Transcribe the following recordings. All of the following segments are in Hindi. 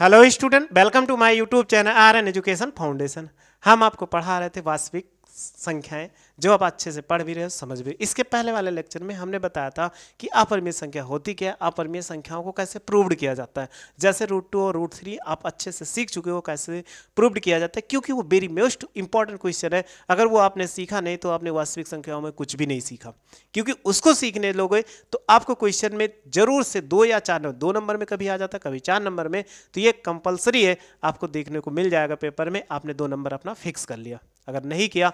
Hello student, welcome to my YouTube channel R N. Education foundation. हम आपको पढ़ा रहे थे वास्तविक संख्याएं, जो आप अच्छे से पढ़ भी रहे हो, समझ भी। इसके पहले वाले लेक्चर में हमने बताया था कि अपरिमेय संख्या होती क्या है, अपरिमेय संख्याओं को कैसे प्रूव्ड किया जाता है। जैसे √2 और √3 आप अच्छे से सीख चुके हो कैसे प्रूव्ड किया जाता है, क्योंकि वो वेरी मोस्ट इंपॉर्टेंट क्वेश्चन है। अगर वो आपने सीखा नहीं तो आपने वास्तविक संख्याओं में कुछ भी नहीं सीखा, क्योंकि उसको सीखने लोगे तो आपको क्वेश्चन में जरूर से 2 या 4 नंबर, 2 नंबर में कभी आ जाता, कभी 4 नंबर में, तो ये कंपलसरी है, आपको देखने को मिल जाएगा पेपर में। आपने 2 नंबर अपना फिक्स कर लिया। अगर नहीं किया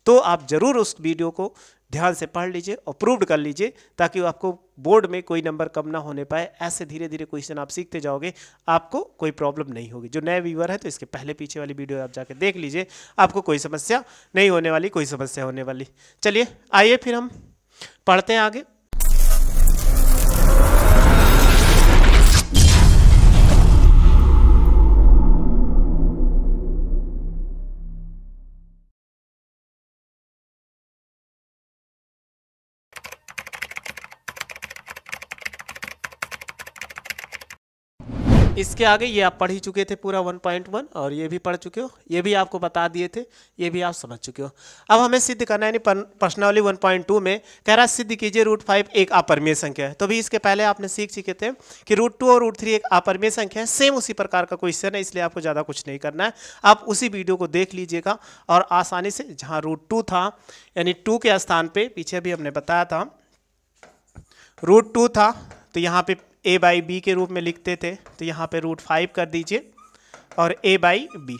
तो आप जरूर उस वीडियो को ध्यान से पढ़ लीजिए और प्रूव्ड कर लीजिए, ताकि आपको बोर्ड में कोई नंबर कम ना होने पाए। ऐसे धीरे धीरे क्वेश्चन आप सीखते जाओगे, आपको कोई प्रॉब्लम नहीं होगी। जो नए व्यूअर है तो इसके पहले पीछे वाली वीडियो आप जाके देख लीजिए, आपको कोई समस्या नहीं होने वाली, कोई समस्या होने वाली। चलिए आइए फिर हम पढ़ते हैं आगे। इसके आगे ये आप पढ़ ही चुके थे पूरा 1.1, और ये भी पढ़ चुके हो, ये भी आपको बता दिए थे, ये भी आप समझ चुके हो। अब हमें सिद्ध करना है, यानी प्रश्नावली 1.2 में कह रहा है सिद्ध कीजिए √5 एक अपरिमेय संख्या है। तो भी इसके पहले आपने सीख चुके थे कि √2 और √3 एक अपरिमेय संख्या है। सेम उसी प्रकार का क्वेश्चन है, इसलिए आपको ज़्यादा कुछ नहीं करना है। आप उसी वीडियो को देख लीजिएगा और आसानी से, जहाँ √2 था यानी 2 के स्थान पर, पीछे भी हमने बताया था √2 था, तो यहाँ पे a/b के रूप में लिखते थे, तो यहाँ पे √5 कर दीजिए और a/b,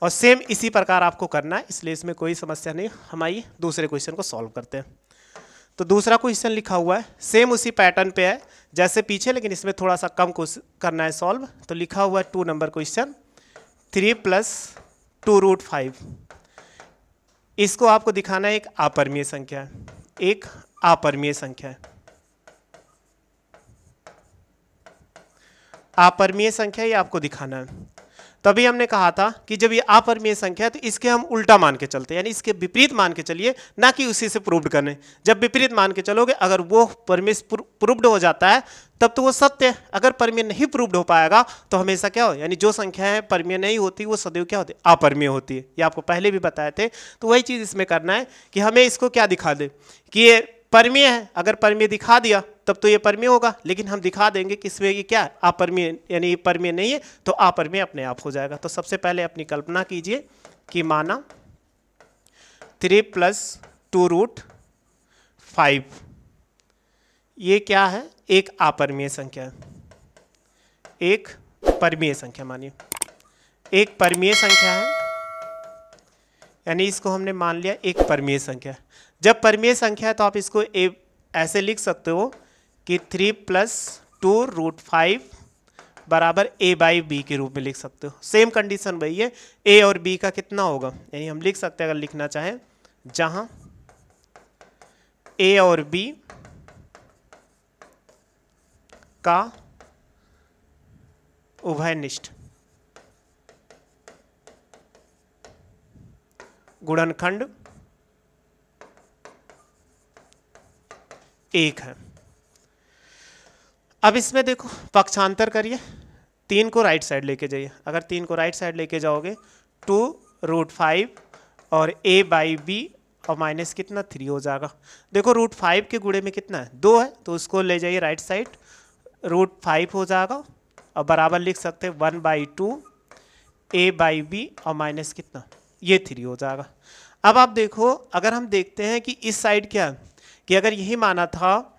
और सेम इसी प्रकार आपको करना है, इसलिए इसमें कोई समस्या नहीं। हम आइए दूसरे क्वेश्चन को सॉल्व करते हैं। तो दूसरा क्वेश्चन लिखा हुआ है, सेम उसी पैटर्न पे है जैसे पीछे, लेकिन इसमें थोड़ा सा कम करना है सॉल्व। तो लिखा हुआ है 2 नंबर क्वेश्चन, 3 + 2 √5। इसको आपको दिखाना है एक अपरिमेय संख्या है, एक अपरिमेय संख्या है। अपरिमेय संख्या ये आपको दिखाना है। तभी हमने कहा था कि जब ये अपरिमेय संख्या है तो इसके हम उल्टा मान के चलते हैं, यानी इसके विपरीत मान के चलिए, ना कि उसी से प्रूव्ड करने। जब विपरीत मान के चलोगे, अगर वो परिमेय प्रूव्ड हो जाता है तब तो वो सत्य है। अगर परिमेय नहीं प्रूव्ड हो पाएगा तो हमेशा क्या हो, यानी जो संख्या है परिमेय नहीं होती वो सदैव क्या होती है, अपरिमेय होती है। ये आपको पहले भी बताए थे। तो वही चीज़ इसमें करना है कि हमें इसको क्या दिखा दे कि ये परिमेय है। अगर परिमेय दिखा दिया तब तो ये परिमेय होगा, लेकिन हम दिखा देंगे कि इसमें ये क्या है, अपरिमेय, यानी ये परिमेय नहीं है, तो अपरिमेय अपने आप हो जाएगा। तो सबसे पहले अपनी कल्पना कीजिए कि माना 3 + 2 √5 ये क्या है, एक अपरिमेय संख्या है, एक परिमेय संख्या। मानिए एक परिमेय संख्या है, यानी इसको हमने मान लिया एक परिमेय संख्या है। जब परिमेय संख्या है तो आप इसको ऐसे लिख सकते हो कि 3 + 2 √5 बराबर a/b के रूप में लिख सकते हो। सेम कंडीशन वही है, a और b का कितना होगा, यानी हम लिख सकते हैं अगर लिखना चाहें, जहां a और b का उभयनिष्ठ गुणनखंड 1 है। अब इसमें देखो पक्षांतर करिए, 3 को राइट साइड लेके जाइए। अगर 3 को राइट साइड लेके जाओगे 2 √5 और a/b और माइनस कितना 3 हो जाएगा। देखो √5 के गुणे में कितना है, 2 है, तो उसको ले जाइए राइट साइड, √5 हो जाएगा और बराबर लिख सकते हैं 1/2 a/b और माइनस कितना, ये 3 हो जाएगा। अब आप देखो, अगर हम देखते हैं कि इस साइड क्या है, कि अगर यही माना था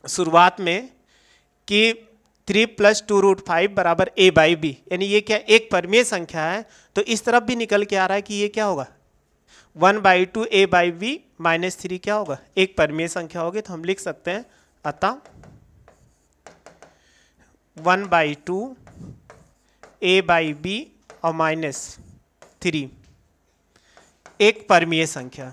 शुरुआत में कि 3 + 2 √5 बराबर a/b, यानी ये क्या एक परिमेय संख्या है, तो इस तरफ भी निकल के आ रहा है कि ये क्या होगा 1/2 a/b - 3 क्या होगा, एक परिमेय संख्या होगी। तो हम लिख सकते हैं अतः 1/2 a/b और -3 एक परिमेय संख्या,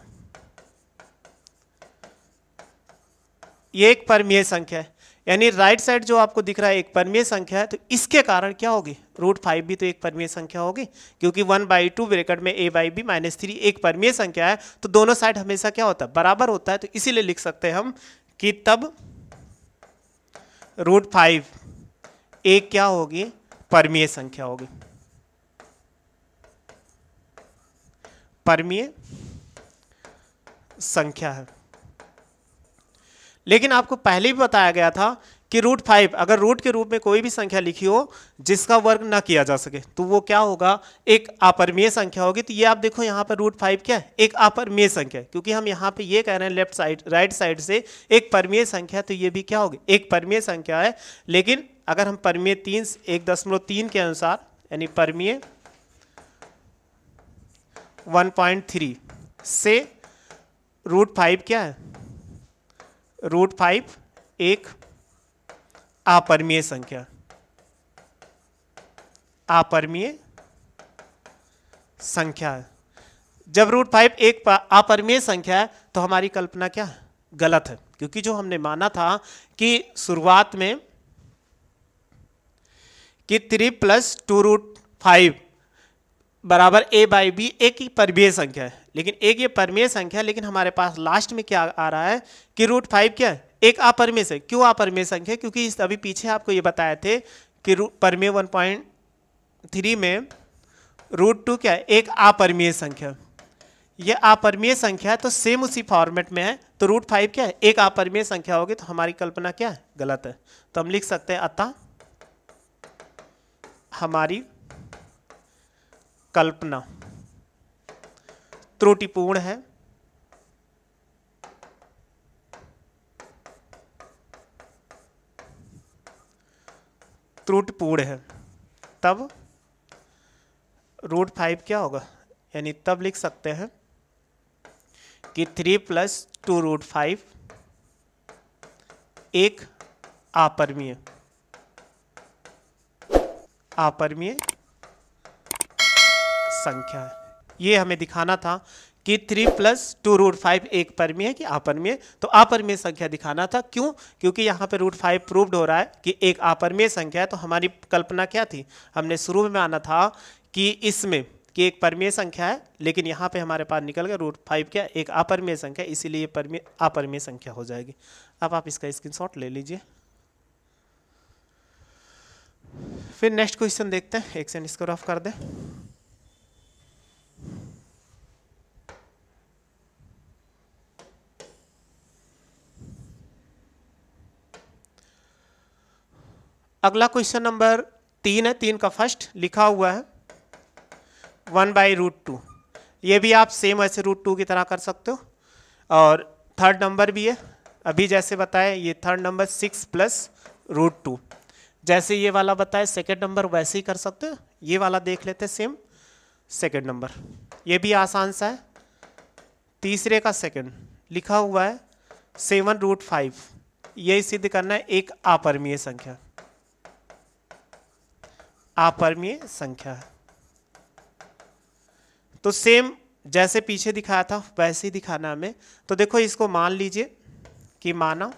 ये एक परिमेय संख्या है। यानी राइट साइड जो आपको दिख रहा है एक परिमेय संख्या है, तो इसके कारण क्या होगी, √5 भी तो एक परिमेय संख्या होगी, क्योंकि 1/2 ब्रैकेट में a/b -3 एक परिमेय संख्या है, तो दोनों साइड हमेशा क्या होता है, बराबर होता है। तो इसीलिए लिख सकते हैं हम कि तब √5 एक क्या होगी, परमीय संख्या होगी, परमीय संख्या है। लेकिन आपको पहले भी बताया गया था कि √5 अगर रूट के रूप में कोई भी संख्या लिखी हो जिसका वर्ग ना किया जा सके तो वो क्या होगा, एक अपरिमेय संख्या होगी। तो ये आप देखो यहाँ पर √5 क्या है, एक अपरिमेय संख्या है, क्योंकि हम यहाँ पे ये कह रहे हैं लेफ्ट साइड राइट साइड से एक परमीय संख्या, तो ये भी क्या होगी, एक परमीय संख्या है। लेकिन अगर हम परमीय 1.3 के अनुसार यानी परमीय 1.3 से √5 क्या है, √5 एक अपरिमेय संख्या, अपरिमेय संख्या है। जब √5 एक अपरिमेय संख्या है तो हमारी कल्पना क्या है, गलत है, क्योंकि जो हमने माना था कि शुरुआत में कि 3 + 2√5 बराबर a/b एक ही परमीय संख्या है, लेकिन एक ये परमीय संख्या है, लेकिन हमारे पास लास्ट में क्या आ रहा है कि √5 क्या है, एक अपरिमेय से। क्यों अपरिमेय संख्या, क्योंकि अभी पीछे आपको ये बताए थे कि परमीय 1.3 में √2 क्या है, एक अपरिमेय संख्या। ये अपरिमेय संख्या है तो सेम उसी फॉर्मेट में है, तो √5 क्या है, एक अपरिमेय संख्या होगी, तो हमारी कल्पना क्या है, गलत है। तो हम लिख सकते हैं अतः हमारी कल्पना त्रुटिपूर्ण है, त्रुटिपूर्ण है। तब √5 क्या होगा, यानी तब लिख सकते हैं कि 3 + 2√5 एक अपरिमेय संख्या है। ये हमें दिखाना था कि 3 + 2√5 एक परमीय है कि अपरिमेय, तो अपरिमेय संख्या दिखाना था। क्यों, क्योंकि यहाँ पे √5 प्रूव्ड हो रहा है कि एक अपरिमेय संख्या है। तो हमारी कल्पना क्या थी, हमने शुरू में माना था कि इसमें कि एक परमीय संख्या है, लेकिन यहाँ पे हमारे पास निकल गया √5 क्या एक अपरिमेय संख्या, इसीलिए ये अपरिमेय संख्या हो जाएगी। अब आप इसका स्क्रीनशॉट ले लीजिए। फिर नेक्स्ट क्वेश्चन देखते हैं, एक सेकंड इसको रफ कर दें। अगला क्वेश्चन नंबर 3 है, 3 का फर्स्ट लिखा हुआ है 1/√2। ये भी आप सेम ऐसे √2 की तरह कर सकते हो। और थर्ड नंबर भी है, अभी जैसे बताए ये थर्ड नंबर 6 + √2, जैसे ये वाला बताए सेकेंड नंबर वैसे ही कर सकते हो। ये वाला देख लेते हैं सेम सेकेंड नंबर, ये भी आसान सा है। तीसरे का सेकेंड लिखा हुआ है 7√5, यही सिद्ध करना है एक अपरिमेय संख्या, अपरिमेय संख्या है। तो सेम जैसे पीछे दिखाया था वैसे ही दिखाना हमें। तो देखो इसको मान लीजिए कि माना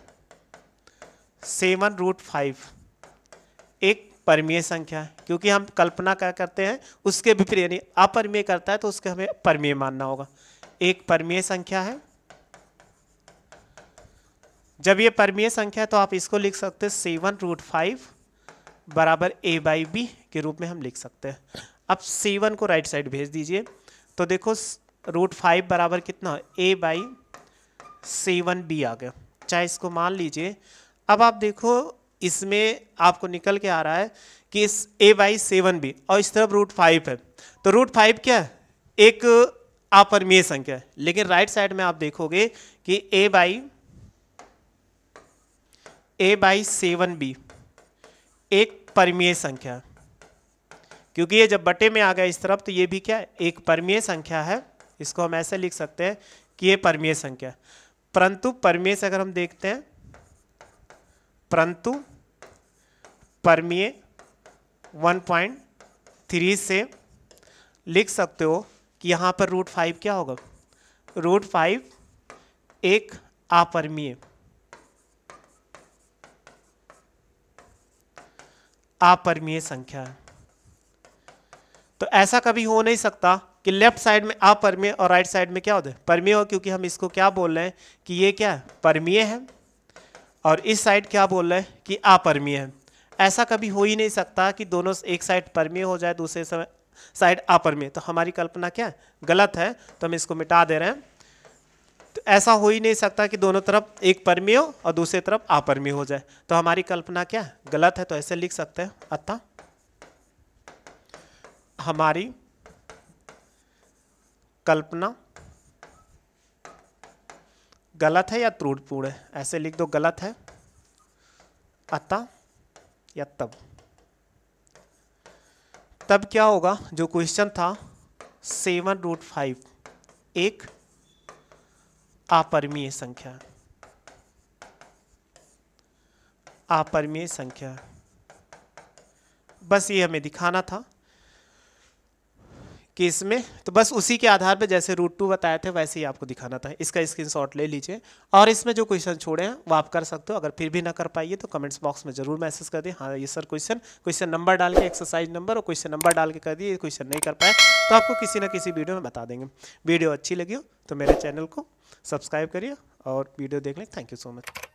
7√5 एक परमीय संख्या है, क्योंकि हम कल्पना क्या करते हैं उसके विपरीत, यानी अपरिमेय करता है तो उसके हमें परमीय मानना होगा। एक परमीय संख्या है, जब ये परमीय संख्या है तो आप इसको लिख सकते हैं 7√5 बराबर a/b के रूप में हम लिख सकते हैं। अब 7 को राइट साइड भेज दीजिए, तो देखो √5 बराबर कितना, a/7b आ गया, चाहे इसको मान लीजिए। अब आप देखो इसमें आपको निकल के आ रहा है कि इस a/7b और इस तरफ √5 है, तो √5 क्या है, एक अपरिमेय संख्या है। लेकिन राइट साइड में आप देखोगे कि a/7b एक परमीय संख्या है, क्योंकि ये जब बटे में आ गया इस तरफ, तो ये भी क्या है, एक परमीय संख्या है। इसको हम ऐसे लिख सकते हैं कि ये परमीय संख्या है। परंतु परमीय से अगर हम देखते हैं, परंतु परमीय 1.3 से लिख सकते हो कि यहाँ पर √5 क्या होगा, √5 एक अपरिमेय संख्या है। तो ऐसा कभी हो नहीं सकता कि लेफ्ट साइड में अपरिमेय और राइट साइड में क्या होता है, परमीय हो, क्योंकि हम इसको क्या बोल रहे हैं कि ये क्या है, परमीय है, और इस साइड क्या बोल रहे हैं कि अपरिमेय है। ऐसा कभी हो ही नहीं सकता कि दोनों एक साइड परमेय हो जाए दूसरे साइड अपरमेय। तो हमारी कल्पना क्या है, गलत है, तो हम इसको मिटा दे रहे हैं। तो ऐसा हो ही नहीं सकता कि दोनों तरफ एक परमेय हो और दूसरी तरफ अपरमेय हो जाए। तो हमारी कल्पना क्या है, गलत है। तो ऐसे लिख सकते हैं, अतः हमारी कल्पना गलत है या त्रुटिपूर्ण है। ऐसे लिख दो, गलत है, अतः या तब। तब क्या होगा, जो क्वेश्चन था 7√5 एक अपरिमेय संख्या, अपरिमेय संख्या। बस ये हमें दिखाना था कि इसमें, तो बस उसी के आधार पे जैसे √2 बताए थे वैसे ही आपको दिखाना था। इसका स्क्रीनशॉट ले लीजिए और इसमें जो क्वेश्चन छोड़े हैं वो आप कर सकते हो। अगर फिर भी ना कर पाइए तो कमेंट्स बॉक्स में जरूर मैसेज कर दिए, हाँ ये सर क्वेश्चन नंबर डाल के, एक्सरसाइज नंबर और क्वेश्चन नंबर डाल के कर दिए, क्वेश्चन नहीं कर पाए तो आपको किसी ना किसी वीडियो में बता देंगे। वीडियो अच्छी लगी हो तो मेरे चैनल को सब्सक्राइब करिए और वीडियो देखने थैंक यू सो मच।